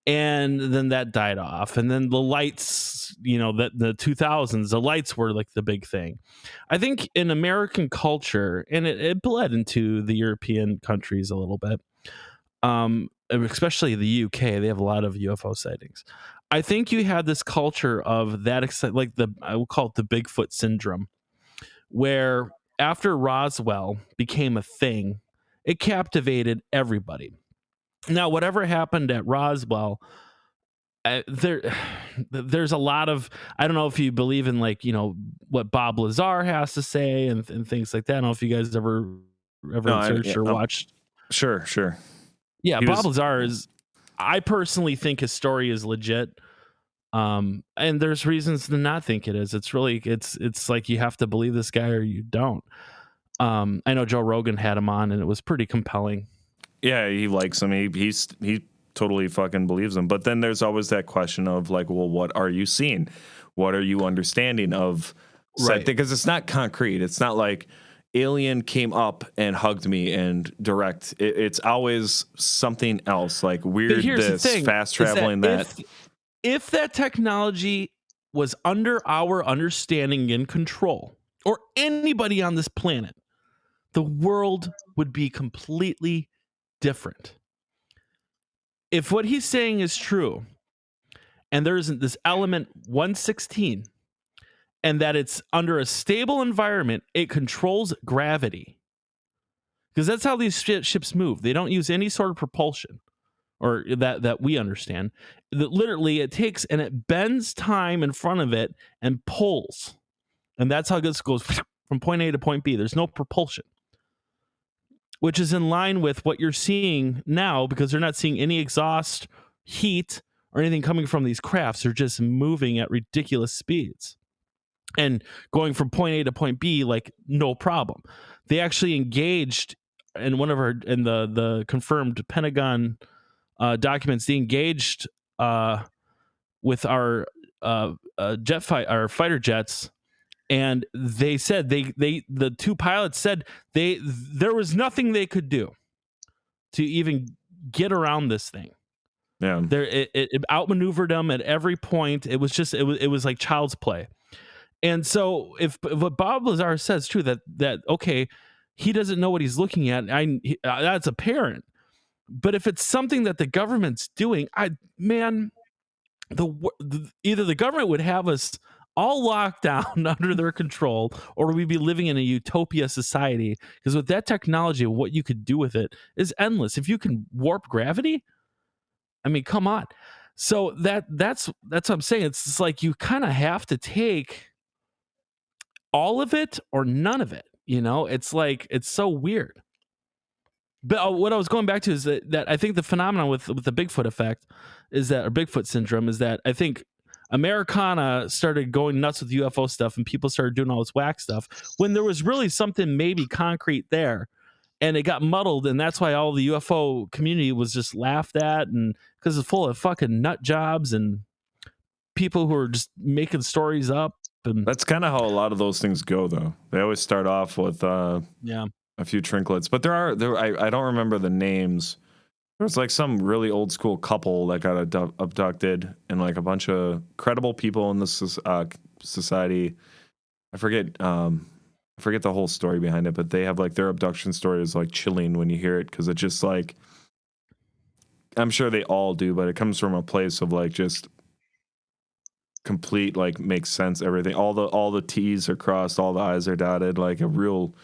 And then that died off. And then the lights, you know, the 2000s, the lights were like the big thing. I think in American culture, and it bled into the European countries a little bit, especially the UK, they have a lot of UFO sightings. I think you had this culture of that, like I will call it the Bigfoot syndrome, where after Roswell became a thing, it captivated everybody. Now, whatever happened at Roswell, there's a lot of, I don't know if you believe in, like, you know, what Bob Lazar has to say and things like that. I don't know if you guys ever searched or watched. Sure. Yeah, Bob Lazar I personally think his story is legit. And there's reasons to not think it is. It's really, it's like you have to believe this guy or you don't. I know Joe Rogan had him on, and it was pretty compelling. Yeah, he likes him. He totally fucking believes him. But then there's always that question of like, well, what are you seeing? What are you understanding of said thing? Because it's not concrete. It's not like alien came up and hugged me and direct. It's always something else, like weird this, fast traveling that. If that technology was under our understanding and control, or anybody on this planet, the world would be completely different. If what he's saying is true, and there isn't this element 116, and that it's under a stable environment, it controls gravity. Because that's how these ships move. They don't use any sort of propulsion, or that we understand. That literally it takes and it bends time in front of it and pulls. And that's how this goes from point A to point B. There's no propulsion, which is in line with what you're seeing now, because they're not seeing any exhaust, heat, or anything coming from these crafts. They're just moving at ridiculous speeds and going from point A to point B like no problem. They actually engaged in one of the confirmed Pentagon documents. They engaged with our our fighter jets, and they said the two pilots said there was nothing they could do to even get around this thing. Yeah, it outmaneuvered them at every point. It was like child's play. And so if what Bob Lazar says too, that okay, he doesn't know what he's looking at, that's apparent. But if it's something that the government's doing, either the government would have us all locked down under their control, or we'd be living in a utopia society. Because with that technology, what you could do with it is endless. If you can warp gravity, I mean, come on. So that's what I'm saying. It's just like you kind of have to take all of it or none of it. You know, it's like, it's so weird. But what I was going back to is that I think the phenomenon with the Bigfoot effect is that, or Bigfoot syndrome, is that I think Americana started going nuts with UFO stuff and people started doing all this whack stuff when there was really something maybe concrete there, and it got muddled. And that's why all the UFO community was just laughed at, and because it's full of fucking nut jobs and people who are just making stories up. And that's kind of how a lot of those things go, though. They always start off with a few trinklets, but I don't remember the names. There was like some really old school couple that got abducted, and like a bunch of credible people in this society. I forget the whole story behind it, but they have like their abduction story is like chilling when you hear it, because it just like, I'm sure they all do, but it comes from a place of like just complete, like, makes sense, everything, all the T's are crossed, all the I's are dotted, like a real,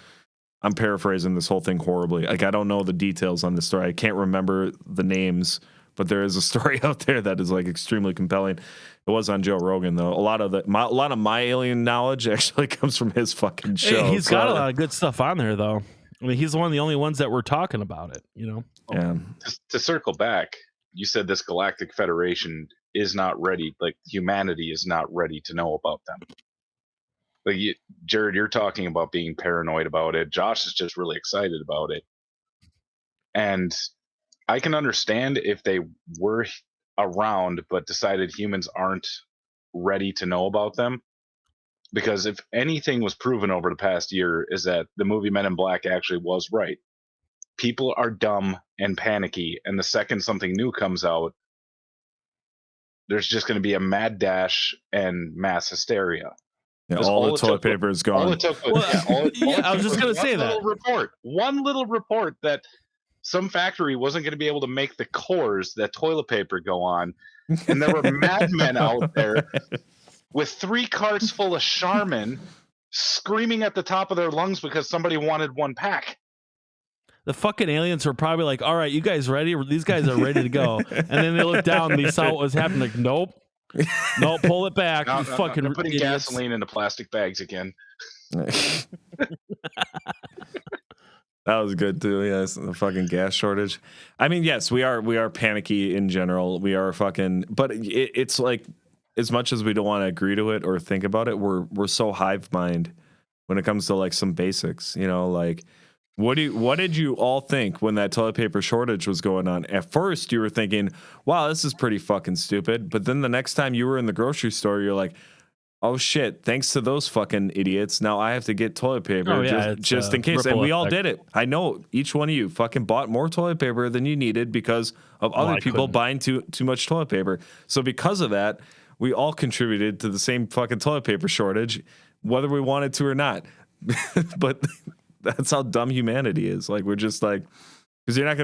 I'm paraphrasing this whole thing horribly, like I don't know the details on the story, I can't remember the names, but there is a story out there that is like extremely compelling. It was on Joe Rogan, though. A lot of my alien knowledge actually comes from his fucking show. Hey, he's got a lot of good stuff on there, though. I mean, he's one of the only ones that were talking about it, you know? Yeah. To circle back, you said this Galactic Federation is not ready, like humanity is not ready to know about them. Like Jared, you're talking about being paranoid about it. Josh is just really excited about it. And I can understand if they were around but decided humans aren't ready to know about them. Because if anything was proven over the past year is that the movie Men in Black actually was right. People are dumb and panicky, and the second something new comes out, there's just going to be a mad dash and mass hysteria. Yeah, all the toilet paper is gone. I was just going to say that. One little report that some factory wasn't going to be able to make the cores that toilet paper go on, and there were madmen out there with 3 carts full of Charmin screaming at the top of their lungs because somebody wanted one pack. The fucking aliens were probably like, all right, you guys ready? These guys are ready to go. And then they looked down and they saw what was happening. Like, nope, pull it back. No, fucking they're putting idiots. gasoline into plastic bags again. That was good too. Yes, the fucking gas shortage. I mean, yes, we are panicky in general. We are fucking, but it's like, as much as we don't want to agree to it or think about it, we're so hive mind when it comes to like some basics, you know, like what did you all think when that toilet paper shortage was going on? At first you were thinking, wow, this is pretty fucking stupid. But then the next time you were in the grocery store, you're like, oh shit, thanks to those fucking idiots, now I have to get toilet paper just in case. And we all did it. I know each one of you fucking bought more toilet paper than you needed because of other people buying too much toilet paper. So because of that, we all contributed to the same fucking toilet paper shortage, whether we wanted to or not. But that's how dumb humanity is. Like, we're just like, because you're not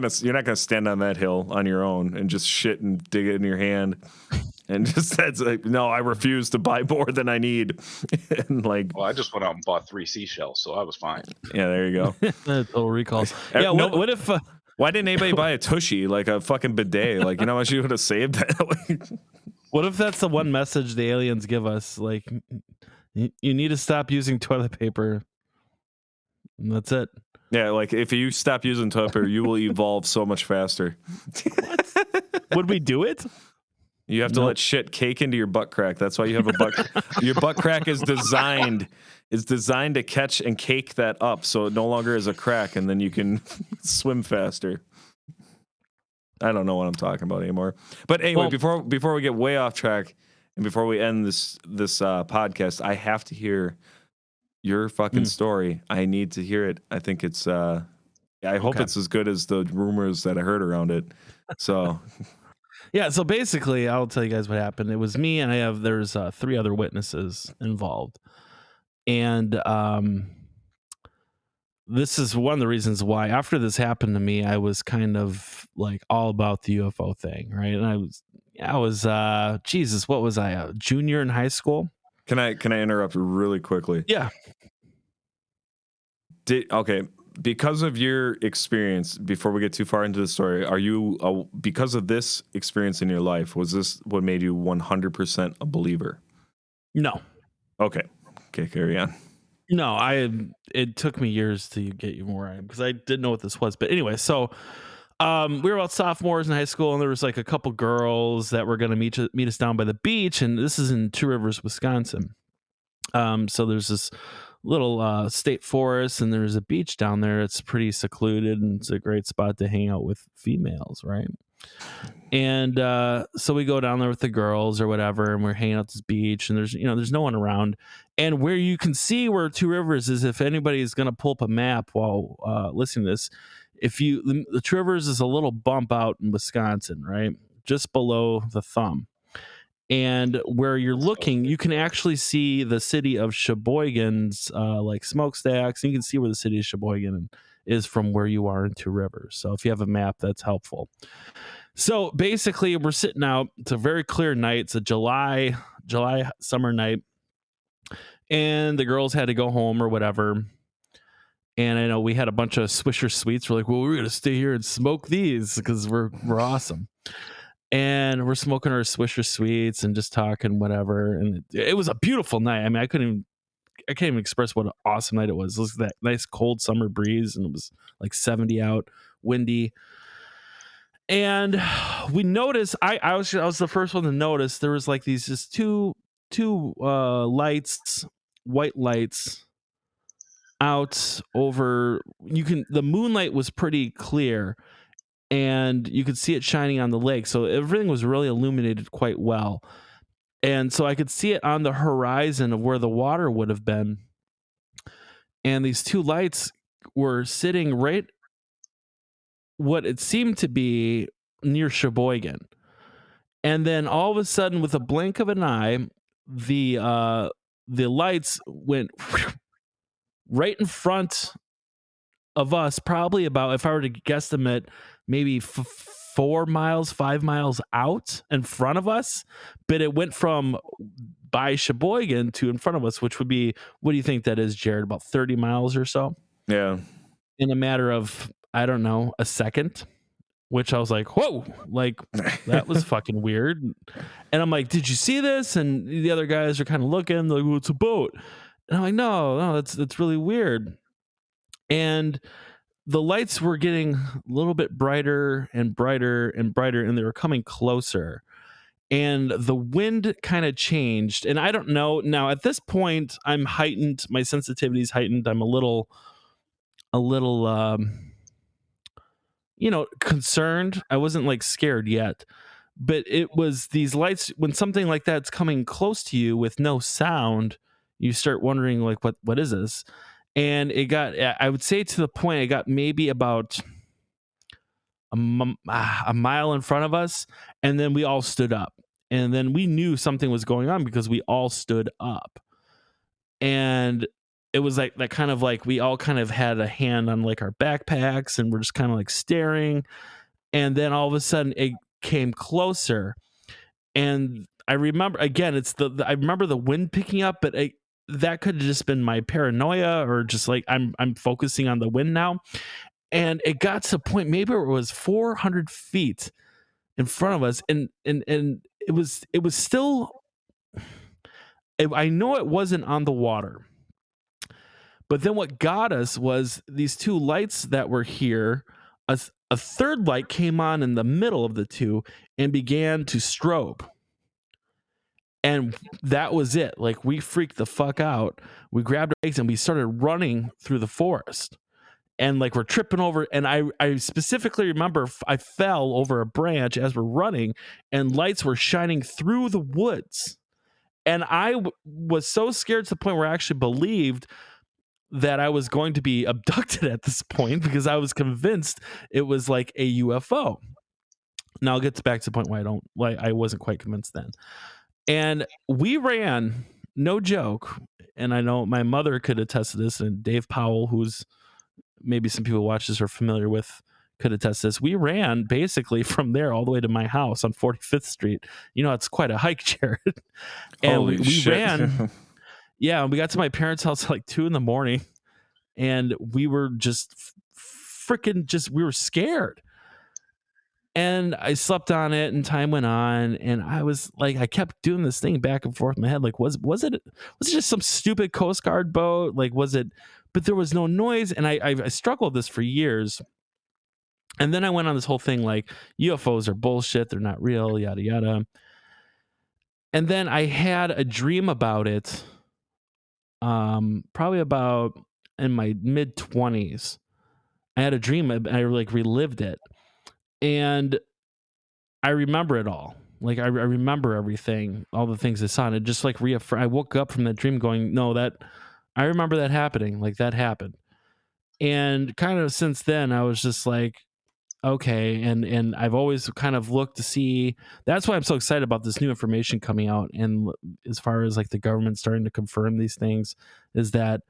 gonna stand on that hill on your own and just shit and dig it in your hand. And just that's like, no, I refuse to buy more than I need. And like, well, I just went out and bought 3 seashells, so I was fine. Yeah, there you go. Total recalls. Yeah, what if? Why didn't anybody buy a tushy, like a fucking bidet? Like, you know how much you would have saved that? What if that's the one message the aliens give us? Like, you need to stop using toilet paper. And that's it. Yeah, like if you stop using toilet paper, you will evolve so much faster. What? Would we do it? You have to let shit cake into your butt crack. That's why you have a butt. Your butt crack is designed to catch and cake that up, so it no longer is a crack, and then you can swim faster. I don't know what I'm talking about anymore. But anyway, before we get way off track, and before we end this podcast, I have to hear your fucking story. I need to hear it. I think it's. I hope it's as good as the rumors that I heard around it. So. Yeah, so basically, I'll tell you guys what happened. It was me, and there's 3 other witnesses involved. And this is one of the reasons why, after this happened to me, I was kind of like all about the UFO thing, right? And I was Jesus, what was I, a junior in high school? Can I interrupt really quickly? Yeah. Okay. Because of your experience, before we get too far into the story, are you, because of this experience in your life, was this what made you 100% a believer? No. Okay, carry on. No, it took me years to get you more, because I didn't know what this was. But anyway, so we were about sophomores in high school, and there was like a couple girls that were going to meet us down by the beach, and this is in Two Rivers, Wisconsin. So there's this little state forest, and there's a beach down there. It's pretty secluded, and it's a great spot to hang out with females, right? And so we go down there with the girls or whatever, and we're hanging out at this beach, and there's no one around. And where you can see where Two Rivers is, if anybody is going to pull up a map while listening to this, the Two Rivers is a little bump out in Wisconsin, right, just below the thumb. And where you're looking, you can actually see the city of Sheboygan's like smokestacks. And you can see where the city of Sheboygan is from where you are in Two Rivers. So if you have a map, that's helpful. So basically, we're sitting out. It's a very clear night. It's a July summer night. And the girls had to go home or whatever. And I know we had a bunch of Swisher Sweets. We're like, well, we're going to stay here and smoke these because we're awesome. And we're smoking our Swisher Sweets and just talking whatever. And it was a beautiful night. I mean, I can't even express what an awesome night it was. It was that nice cold summer breeze, and it was like 70 out, windy. And we noticed, I was the first one to notice, there was like these just two lights, white lights out over. The moonlight was pretty clear, and you could see it shining on the lake. So everything was really illuminated quite well. And so I could see it on the horizon of where the water would have been. And these 2 lights were sitting right what it seemed to be near Sheboygan. And then all of a sudden, with a blink of an eye, the lights went right in front of us, probably about, if I were to guesstimate, maybe 5 miles out in front of us. But it went from by Sheboygan to in front of us, which would be, what do you think that is, Jared? About 30 miles or so? Yeah. In a matter of, I don't know, a second, which I was like, whoa, like that was fucking weird. And I'm like, did you see this? And the other guys are kind of looking, like, well, it's a boat. And I'm like, no, that's really weird. And the lights were getting a little bit brighter and brighter and brighter, and they were coming closer. and the wind kind of changed. And I don't know now at this point, I'm heightened. My sensitivity is heightened. I'm a little, concerned. I wasn't like scared yet, but it was these lights. When something like that's coming close to you with no sound, you start wondering like, what is this? And it got, I would say, to the point it got maybe about a mile in front of us, and then we all stood up, and then we knew something was going on because we all stood up. And it was like that, kind of like we all kind of had a hand on like our backpacks, and we're just kind of like staring. And then all of a sudden it came closer, and I remember, again, I remember the wind picking up, but that could have just been my paranoia, or just like I'm focusing on the wind now. And it got to a point, maybe it was 400 feet in front of us, and it was still, I know it wasn't on the water. But then what got us was these two lights that were here. A third light came on in the middle of the two and began to strobe. And that was it. Like, we freaked the fuck out. We grabbed our legs and we started running through the forest. And like, we're tripping over. And I specifically remember I fell over a branch as we're running, and lights were shining through the woods. And I was so scared to the point where I actually believed that I was going to be abducted at this point, because I was convinced it was like a UFO. Now I'll get back to the point why I wasn't quite convinced then. And we ran, no joke. And I know my mother could attest to this, and Dave Powell, who's maybe some people watch this are familiar with, could attest to this. We ran basically from there all the way to my house on 45th Street. It's quite a hike, Jared. And Holy we shit. ran. Yeah, we got to my parents' house at like 2 a.m, and we were just we were scared. And I slept on it, and time went on, and I was like, I kept doing this thing back and forth in my head. Like, was it just some stupid Coast Guard boat? Like, was it? But there was no noise, and I struggled with this for years. And then I went on this whole thing like, UFOs are bullshit, they're not real, yada yada. And then I had a dream about it, probably about in my mid-20s. I had a dream, and I like relived it, and I remember it all. Like, I remember everything, all the things I saw, and it just like I woke up from that dream going, no, I remember that happening. Like, that happened. And kind of since then, I was just like, okay. And I've always kind of looked to see. That's why I'm so excited about this new information coming out. And as far as like the government starting to confirm these things, is that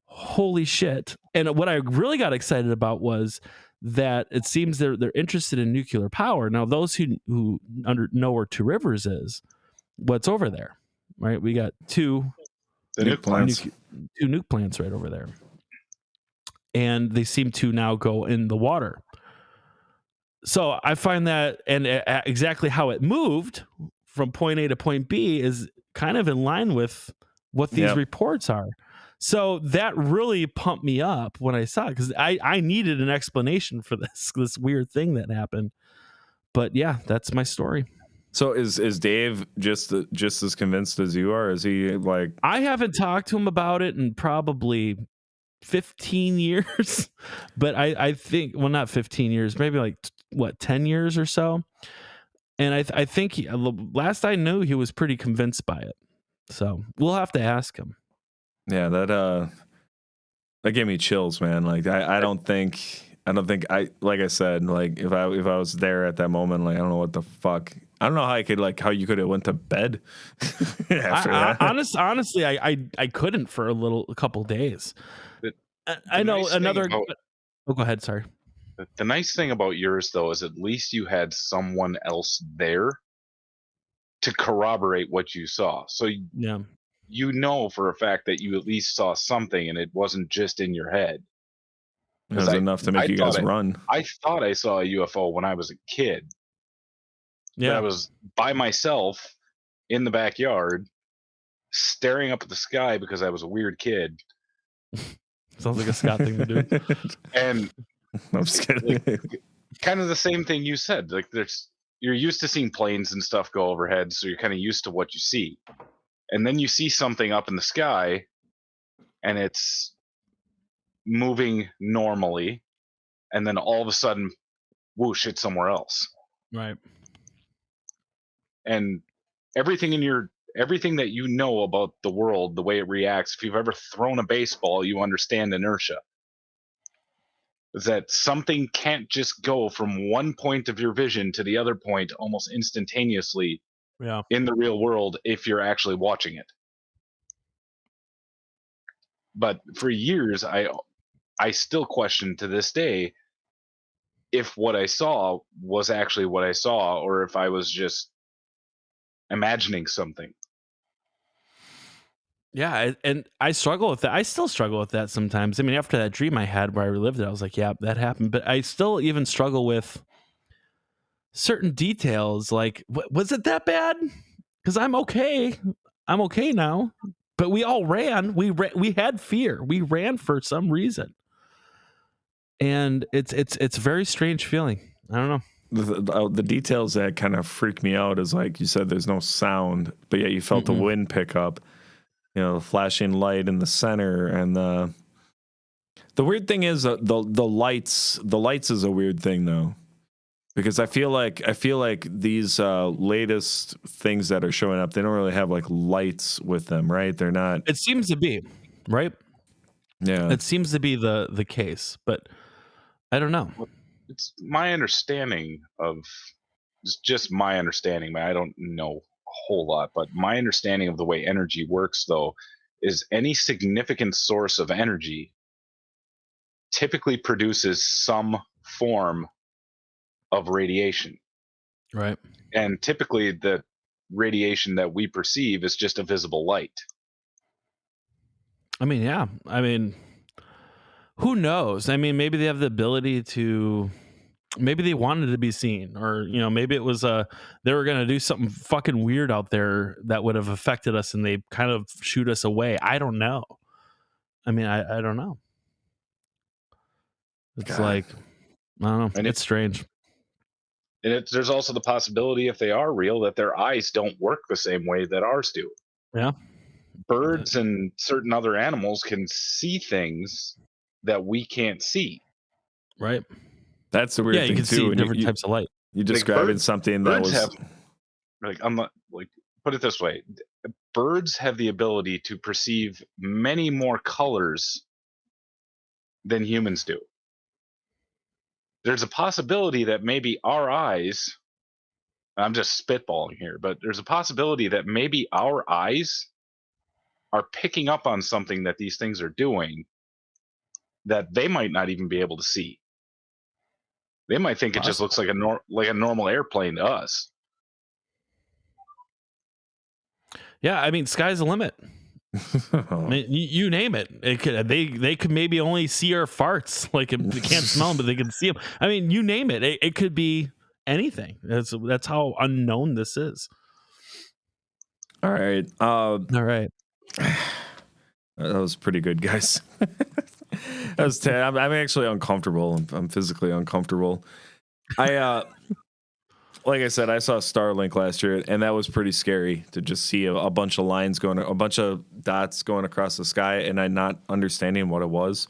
holy shit. And what I really got excited about was that it seems they're interested in nuclear power. Now, those who know where Two Rivers is, what's over there, right? We got two nuke plants. Two nuke plants right over there. And they seem to now go in the water. So I find that, and exactly how it moved from point A to point B is kind of in line with what these reports are. So that really pumped me up when I saw it, because I needed an explanation for this weird thing that happened. But yeah, that's my story. So is Dave just as convinced as you are? Is he like? I haven't talked to him about it in probably 15 years, but I think, well, not 15 years, maybe like 10 years or so. And I think last I knew, he was pretty convinced by it. So we'll have to ask him. Yeah, that gave me chills, man. Like, I don't think like I said, like if I was there at that moment, like I don't know what the fuck. I don't know how you could have went to bed after that. Honestly, I couldn't for a couple days. I know another. Go ahead. Sorry. The nice thing about yours, though, is at least you had someone else there to corroborate what you saw. So yeah, you know for a fact that you at least saw something, and it wasn't just in your head. It was enough to make you guys run. I thought I saw a UFO when I was a kid. Yeah, I was by myself in the backyard, staring up at the sky because I was a weird kid. Sounds like a Scott thing to do. And I'm just kidding. Kind of the same thing you said. Like, you're used to seeing planes and stuff go overhead, so you're kind of used to what you see. And then you see something up in the sky, and it's moving normally, and then all of a sudden, whoosh, it's somewhere else. Right. And everything everything that you know about the world, the way it reacts, if you've ever thrown a baseball, you understand inertia. Is that something can't just go from one point of your vision to the other point almost instantaneously Yeah. in the real world if you're actually watching it. But for years, I still question to this day if what I saw was actually what I saw, or if I was just imagining something. Yeah, and I struggle with that. I still struggle with that sometimes. I mean, after that dream I had where I relived it, I was like, yeah, that happened. But I still even struggle with certain details. Like, was it that bad? Because I'm okay. I'm okay now. But we all ran. We had fear. We ran for some reason, and it's a very strange feeling. I don't know. The details that kind of freak me out is like you said, there's no sound, but yet you felt the wind pick up. You know, the flashing light in the center, and the weird thing is the lights. The lights is a weird thing though, because I feel like these latest things that are showing up, they don't really have like lights with them, right? They're not. It seems to be, right? Yeah. It seems to be the case, but I don't know. It's my understanding of it's just my understanding, man. I don't know a whole lot, but my understanding of the way energy works, though, is any significant source of energy typically produces some form of radiation. Right. And typically, the radiation that we perceive is just a visible light. I mean, yeah. I mean, who knows? I mean, maybe they have the ability to. Maybe they wanted to be seen, or maybe it was they were gonna do something fucking weird out there that would have affected us, and they kind of shoot us away. I don't know. I mean, I don't know. It's God. like I don't know. And It's strange. And there's also the possibility, if they are real, that their eyes don't work the same way that ours do. Yeah. Birds and certain other animals can see things that we can't see. Right. That's the weird Yeah, you thing can too. see And different types of light. you describing something that birds was have I'm not like put it this way: birds have the ability to perceive many more colors than humans do. There's a possibility that maybe our eyes, I'm just spitballing here, but there's a possibility that maybe our eyes are picking up on something that these things are doing that they might not even be able to see. They might think it just looks like a normal airplane to us. Yeah, I mean, sky's the limit. I mean, you name it. They could maybe only see our farts. Like they can't smell them, but they can see them. I mean, you name it. It could be anything. That's how unknown this is. All right. All right. That was pretty good, guys. I'm actually uncomfortable. I'm physically uncomfortable. Like I said, I saw Starlink last year, and that was pretty scary to just see a bunch of lines going, a bunch of dots going across the sky, and I not understanding what it was.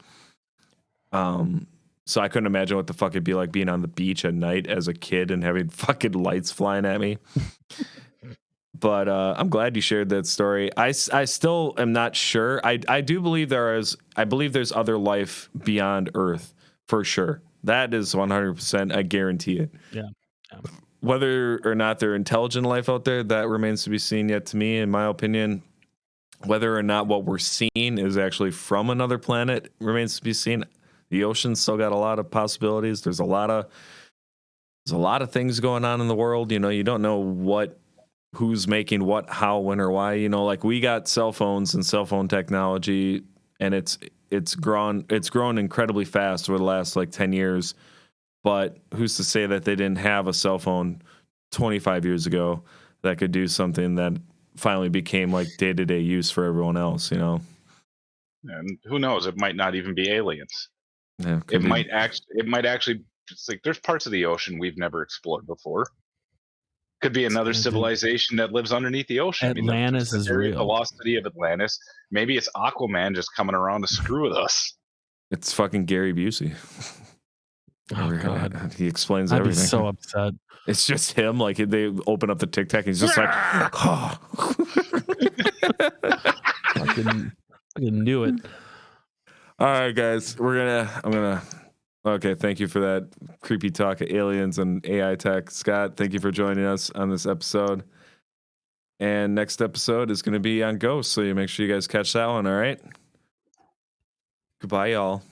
So I couldn't imagine what the fuck it'd be like being on the beach at night as a kid and having fucking lights flying at me. But I'm glad you shared that story. I still am not sure. I do believe I believe there's other life beyond Earth for sure. That is 100%. I guarantee it. Yeah. Whether or not they're intelligent life out there, that remains to be seen yet to me, in my opinion. Whether or not what we're seeing is actually from another planet remains to be seen. The ocean's still got a lot of possibilities. There's a lot of things going on in the world. You don't know who's making what, how, when, or why. Like we got cell phones and cell phone technology, and it's grown incredibly fast over the last like 10 years. But who's to say that they didn't have a cell phone 25 years ago that could do something that finally became like day-to-day use for everyone else, And who knows? It might not even be aliens. Yeah, it might actually. It's like there's parts of the ocean we've never explored before. Could be another civilization that lives underneath the ocean. Atlantis is real. The lost city of Atlantis. Maybe it's Aquaman just coming around to screw with us. It's fucking Gary Busey. Oh God, he explains I'd everything. be so upset. It's just him. Like they open up the TikTok, and he's just like, oh. fucking knew it. All right, guys, I'm gonna. Okay, thank you for that creepy talk of aliens and AI tech, Scott. Thank you for joining us on this episode. And next episode is going to be on ghosts, so you make sure you guys catch that one. All right. Goodbye, y'all.